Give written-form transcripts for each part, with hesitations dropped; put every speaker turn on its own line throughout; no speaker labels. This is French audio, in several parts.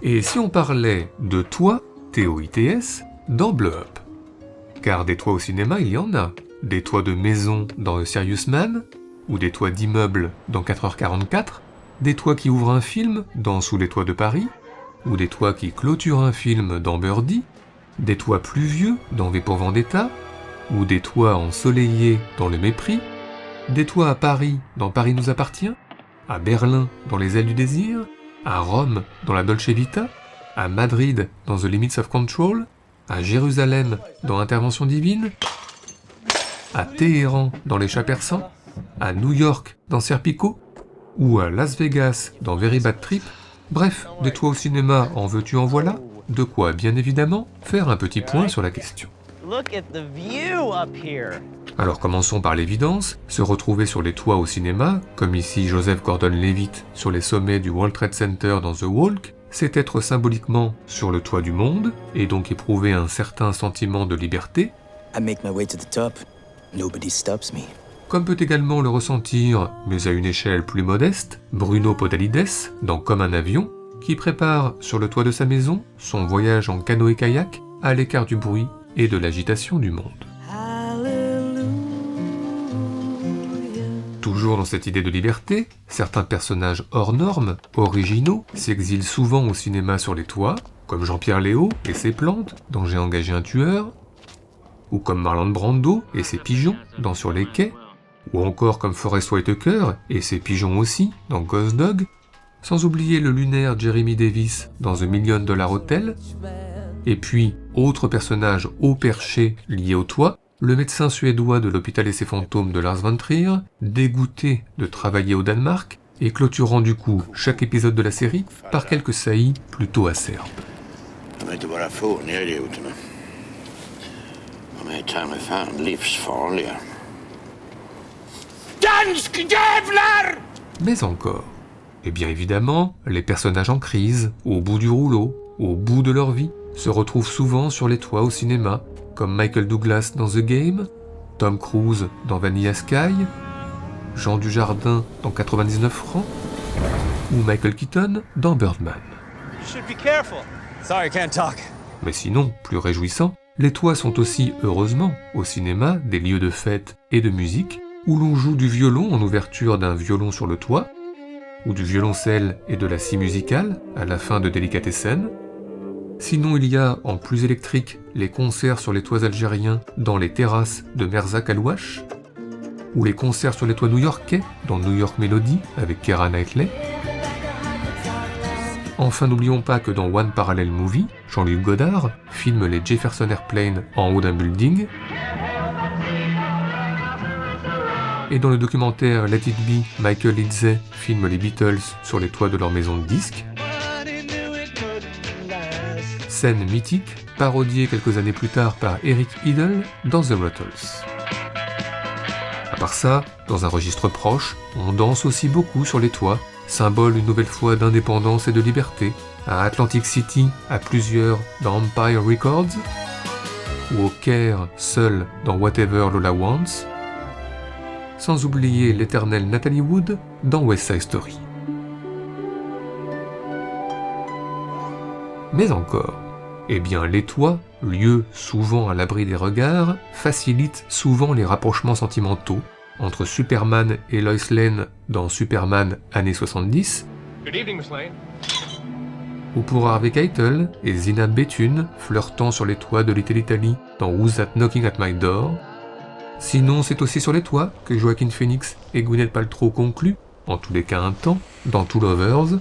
Et si on parlait de toits, T-O-I-T-S, dans Blow Up? Car des toits au cinéma, il y en a. Des toits de maison dans The Serious Man, ou des toits d'immeubles dans 4h44, des toits qui ouvrent un film dans Sous les toits de Paris, ou des toits qui clôturent un film dans Birdie, des toits pluvieux dans V pour Vendetta, ou des toits ensoleillés dans Le Mépris, des toits à Paris dans Paris nous appartient, à Berlin dans Les ailes du désir, à Rome dans La Dolce Vita, à Madrid dans The Limits of Control, à Jérusalem dans Intervention divine, à Téhéran dans Les chats persans, à New York dans Serpico, ou à Las Vegas dans Very Bad Trip. Bref, des toits au cinéma en veux-tu en voilà, de quoi bien évidemment faire un petit point sur la question. Alors commençons par l'évidence, se retrouver sur les toits au cinéma, comme ici Joseph Gordon-Levitt sur les sommets du World Trade Center dans The Walk, c'est être symboliquement sur le toit du monde, et donc éprouver un certain sentiment de liberté.
I make my way to the top. Nobody stops me.
Comme peut également le ressentir, mais à une échelle plus modeste, Bruno Podalides dans Comme un avion, qui prépare sur le toit de sa maison son voyage en canoë-kayak à l'écart du bruit et de l'agitation du monde. Toujours dans cette idée de liberté, certains personnages hors normes, originaux, s'exilent souvent au cinéma sur les toits, comme Jean-Pierre Léaud et ses plantes dans J'ai engagé un tueur, ou comme Marlon Brando et ses pigeons dans Sur les quais, ou encore comme Forest Whitaker et ses pigeons aussi dans Ghost Dog, sans oublier le lunaire Jeremy Davis dans The $1 Million Hotel, et puis, autre personnage haut perché lié au toit, le médecin suédois de l'hôpital et ses fantômes de Lars von Trier, dégoûté de travailler au Danemark, et clôturant du coup chaque épisode de la série par quelques saillies plutôt acerbes. Mais encore, et bien évidemment, les personnages en crise, au bout du rouleau, au bout de leur vie, se retrouvent souvent sur les toits au cinéma, comme Michael Douglas dans The Game, Tom Cruise dans Vanilla Sky, Jean Dujardin dans 99 francs, ou Michael Keaton dans Birdman. Mais sinon, plus réjouissant, les toits sont aussi, heureusement, au cinéma, des lieux de fête et de musique, où l'on joue du violon en ouverture d'un violon sur le toit, ou du violoncelle et de la scie musicale à la fin de Délicatessen. Sinon, il y a, en plus électrique, les concerts sur les toits algériens dans les terrasses de Merzak Alouache, ou les concerts sur les toits new-yorkais dans New York Melody avec Keira Knightley. Enfin, n'oublions pas que dans One Parallel Movie, Jean-Luc Godard filme les Jefferson Airplane en haut d'un building, et dans le documentaire Let It Be, Michael Lindsay filme les Beatles sur les toits de leur maison de disques. Scène mythique, parodiée quelques années plus tard par Eric Idle dans The Ruttles. À part ça, dans un registre proche, on danse aussi beaucoup sur les toits, symbole une nouvelle fois d'indépendance et de liberté, à Atlantic City, à plusieurs dans Empire Records, ou au Caire, seul dans Whatever Lola Wants, sans oublier l'éternelle Natalie Wood dans West Side Story. Mais encore, eh bien les toits, lieux souvent à l'abri des regards, facilitent souvent les rapprochements sentimentaux entre Superman et Lois Lane dans Superman années 70, ou pour Harvey Keitel et Zinab Bethune flirtant sur les toits de Little Italy dans Who's That Knocking at My Door. Sinon, c'est aussi sur les toits que Joaquin Phoenix et Gwyneth Paltrow concluent, en tous les cas un temps, dans Two Lovers.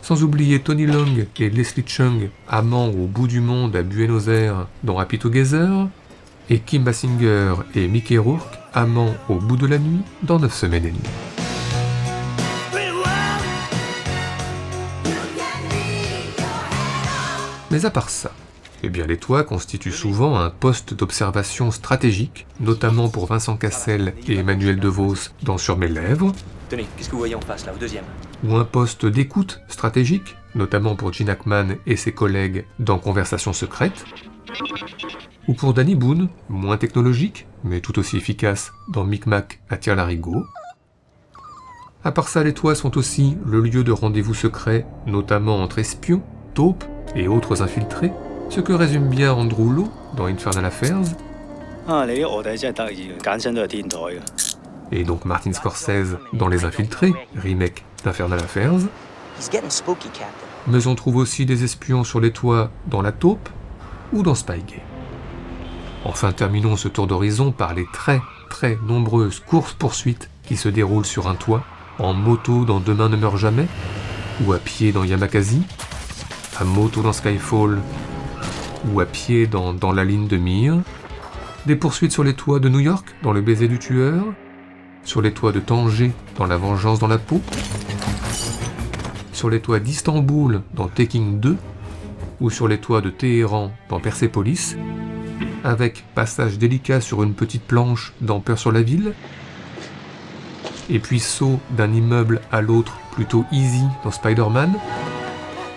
Sans oublier Tony Leung et Leslie Cheung, amants au bout du monde à Buenos Aires dans Happy Together, et Kim Basinger et Mickey Rourke, amants au bout de la nuit dans 9 semaines et demie. Mais à part ça, eh bien les toits constituent souvent un poste d'observation stratégique, notamment pour Vincent Cassel et Emmanuel DeVos dans Sur mes lèvres.
Tenez, qu'est-ce que vous voyez en face là, au deuxième?
Ou un poste d'écoute stratégique, notamment pour Gene Hackman et ses collègues dans Conversations secrètes. Ou pour Danny Boone, moins technologique, mais tout aussi efficace dans Micmac attire l'arigot. À part ça, les toits sont aussi le lieu de rendez-vous secrets, notamment entre espions, taupes et autres infiltrés, ce que résume bien Andrew Lowe dans Infernal Affairs,
啊！你啲卧底真係得意嘅，揀親都係天台嘅。
et donc Martin Scorsese dans Les Infiltrés, remake d'Infernal Affairs,
He's getting spooky, Captain.
mais on trouve aussi des espions sur les toits dans La Taupe ou dans Spygate. Enfin, terminons ce tour d'horizon par les très nombreuses courses-poursuites qui se déroulent sur un toit, en moto dans Demain ne meurt jamais, ou à pied dans Yamakasi, à moto dans Skyfall, ou à pied dans La ligne de mire, des poursuites sur les toits de New York dans Le baiser du tueur, sur les toits de Tanger dans La vengeance dans la peau, sur les toits d'Istanbul dans Taking 2, ou sur les toits de Téhéran dans Persepolis, avec passage délicat sur une petite planche dans Peur sur la ville, et puis saut d'un immeuble à l'autre plutôt easy dans Spider-Man,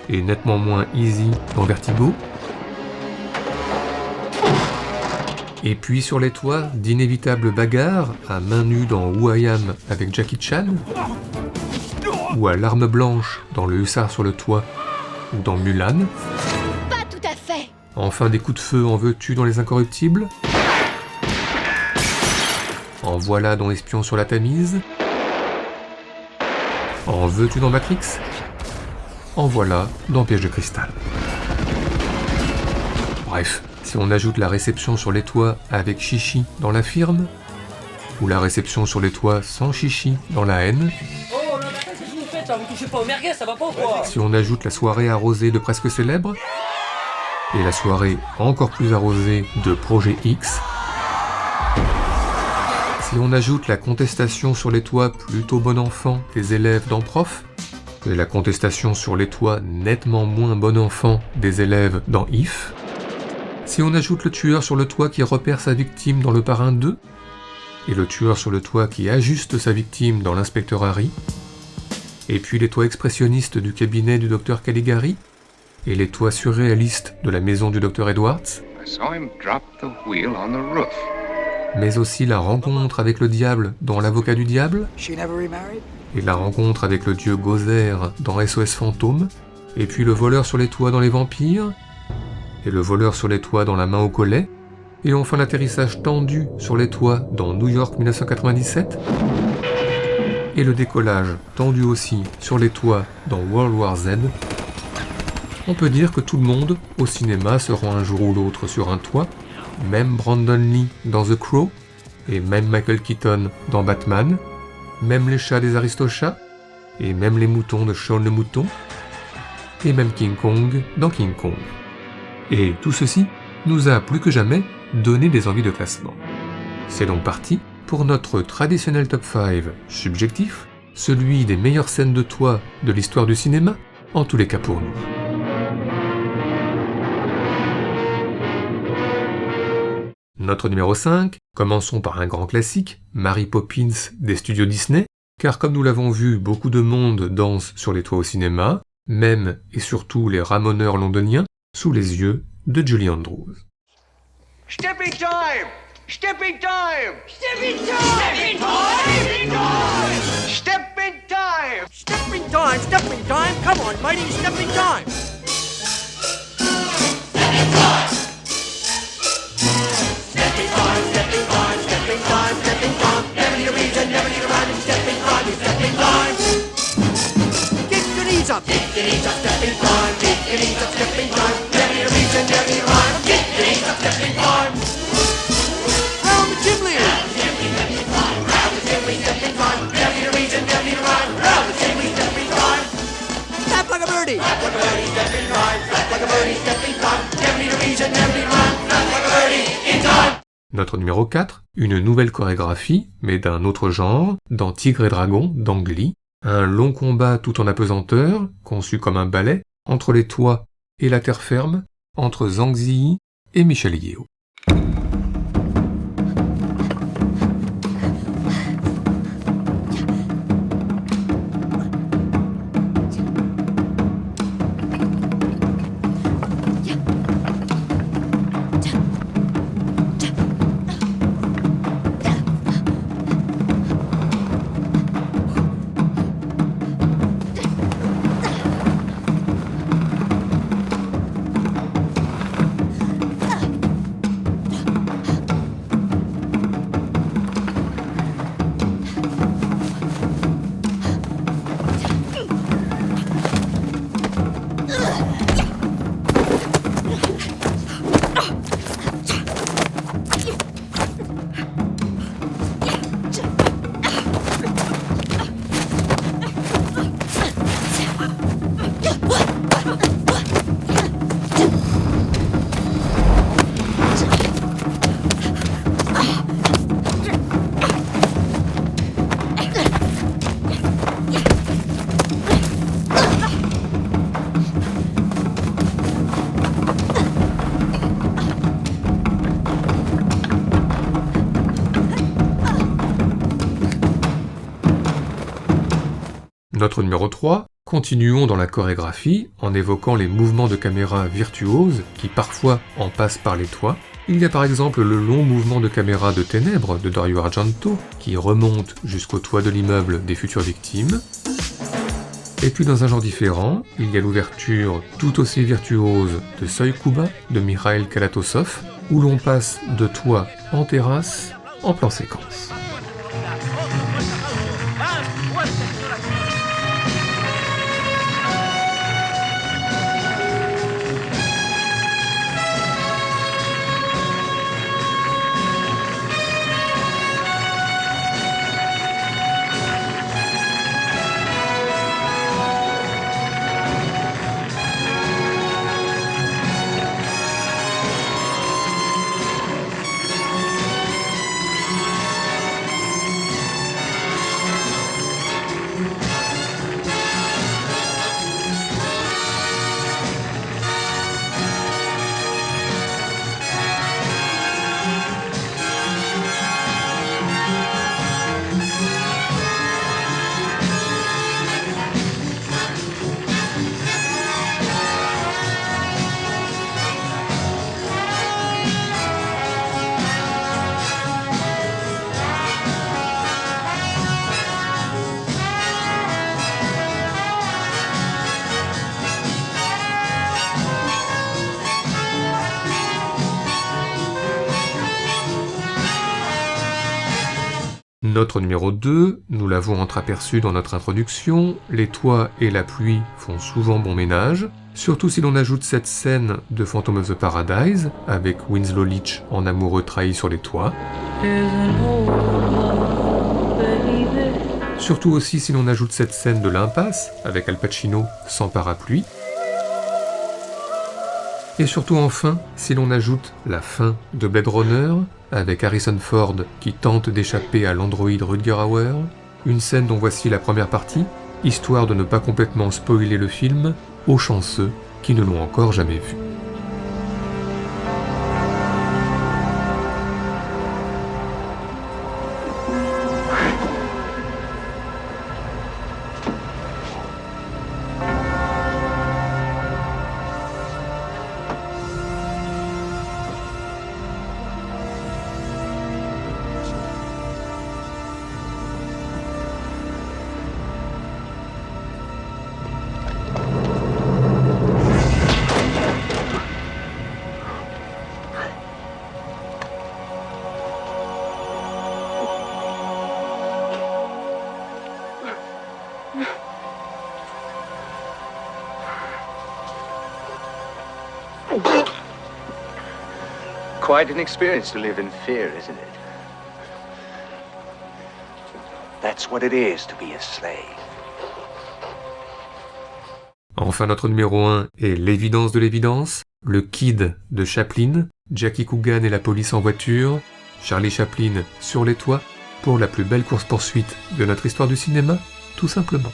et nettement moins easy dans Vertigo, et puis sur les toits d'inévitables bagarres à main nue dans Who I Am avec Jackie Chan, ou à l'arme blanche dans Le Hussard sur le toit, ou dans Mulan.
Pas tout à fait.
Enfin des coups de feu en veux-tu dans Les Incorruptibles. En voilà dans Espion sur la Tamise. En veux-tu dans Matrix. En voilà dans Piège de cristal. Bref, si on ajoute la réception sur les toits avec Chichi dans La Firme, ou la réception sur les toits sans Chichi dans La Haine,
Oh là, qu'est-ce que vous faites là? Vous touchez pas au merguez, ça va pas ou quoi?
si on ajoute la soirée arrosée de Presque Célèbre, et la soirée encore plus arrosée de Projet X, si on ajoute la contestation sur les toits plutôt bon enfant des élèves dans Prof, et la contestation sur les toits nettement moins bon enfant des élèves dans If, si on ajoute le tueur sur le toit qui repère sa victime dans Le Parrain 2, et le tueur sur le toit qui ajuste sa victime dans L'Inspecteur Harry, et puis les toits expressionnistes du cabinet du docteur Caligari, et les toits surréalistes de la maison du docteur Edwards,
I saw him drop the wheel on the roof.
mais aussi la rencontre avec le diable dans L'Avocat du diable,
She never remarried?
et la rencontre avec le dieu Gozer dans SOS Fantôme, et puis le voleur sur les toits dans Les Vampires, et le voleur sur les toits dans La main au collet, et enfin l'atterrissage tendu sur les toits dans New York 1997, et le décollage tendu aussi sur les toits dans World War Z. On peut dire que tout le monde, au cinéma, se rend un jour ou l'autre sur un toit, même Brandon Lee dans The Crow, et même Michael Keaton dans Batman, même les chats des Aristochats, et même les moutons de Shaun le Mouton, et même King Kong dans King Kong. Et tout ceci nous a plus que jamais donné des envies de classement. C'est donc parti pour notre traditionnel top 5 subjectif, celui des meilleures scènes de toit de l'histoire du cinéma, en tous les cas pour nous. Notre numéro 5, commençons par un grand classique, Mary Poppins des studios Disney, car comme nous l'avons vu, beaucoup de monde danse sur les toits au cinéma, même et surtout les ramoneurs londoniens, sous les yeux de Julie Andrews.
Stepping time! Stepping time!
Stepping time! Stepping time!
Stepping time!
Stepping time! Stepping time! Come on, mighty, stepping time! Stepping time! Stepping time! Stepping time! Stepping time! Never need a reason, never need a rhyme. It's stepping time! It's stepping time! Get your knees up! Get your knees up! Stepping time! Get your knees up! Stepping time! Never need a reason, never need a rhyme. Get your knees up! Stepping time! Round the chimney! Round the chimney! Stepping time! Round the chimney! Stepping time! Never need a reason, never need a rhyme. Round the chimney! Stepping time! Flap like a birdie! Flap like a birdie! Stepping time! Flap like a birdie! Stepping time! Never need a reason, never need a rhyme. Flap like a birdie! In time!
Notre numéro 4, une nouvelle chorégraphie, mais d'un autre genre, dans Tigre et Dragon, d'Ang Lee, un long combat tout en apesanteur, conçu comme un ballet, entre les toits et la terre ferme, entre Zhang Ziyi et Michelle Yeoh. Notre numéro 3, continuons dans la chorégraphie en évoquant les mouvements de caméra virtuoses qui parfois en passent par les toits. Il y a par exemple le long mouvement de caméra de Ténèbres de Dario Argento qui remonte jusqu'au toit de l'immeuble des futures victimes. Et puis dans un genre différent, il y a l'ouverture tout aussi virtuose de Seuil Kuba de Mikhail Kalatosov où l'on passe de toit en terrasse en plan séquence. Notre numéro 2, nous l'avons entreaperçu dans notre introduction, les toits et la pluie font souvent bon ménage, surtout si l'on ajoute cette scène de Phantom of the Paradise, avec Winslow Leach en amoureux trahi sur les toits. Surtout aussi si l'on ajoute cette scène de l'impasse, avec Al Pacino sans parapluie. Et surtout enfin, si l'on ajoute la fin de Blade Runner, avec Harrison Ford qui tente d'échapper à l'androïde Rutger Hauer, une scène dont voici la première partie, histoire de ne pas complètement spoiler le film aux chanceux qui ne l'ont encore jamais vu.
Quite an experience to live in fear, isn't it? That's what it is to be a slave.
Enfin, notre numéro 1 est l'évidence de l'évidence, le Kid de Chaplin, Jackie Coogan et la police en voiture, Charlie Chaplin sur les toits, pour la plus belle course-poursuite de notre histoire du cinéma, tout simplement.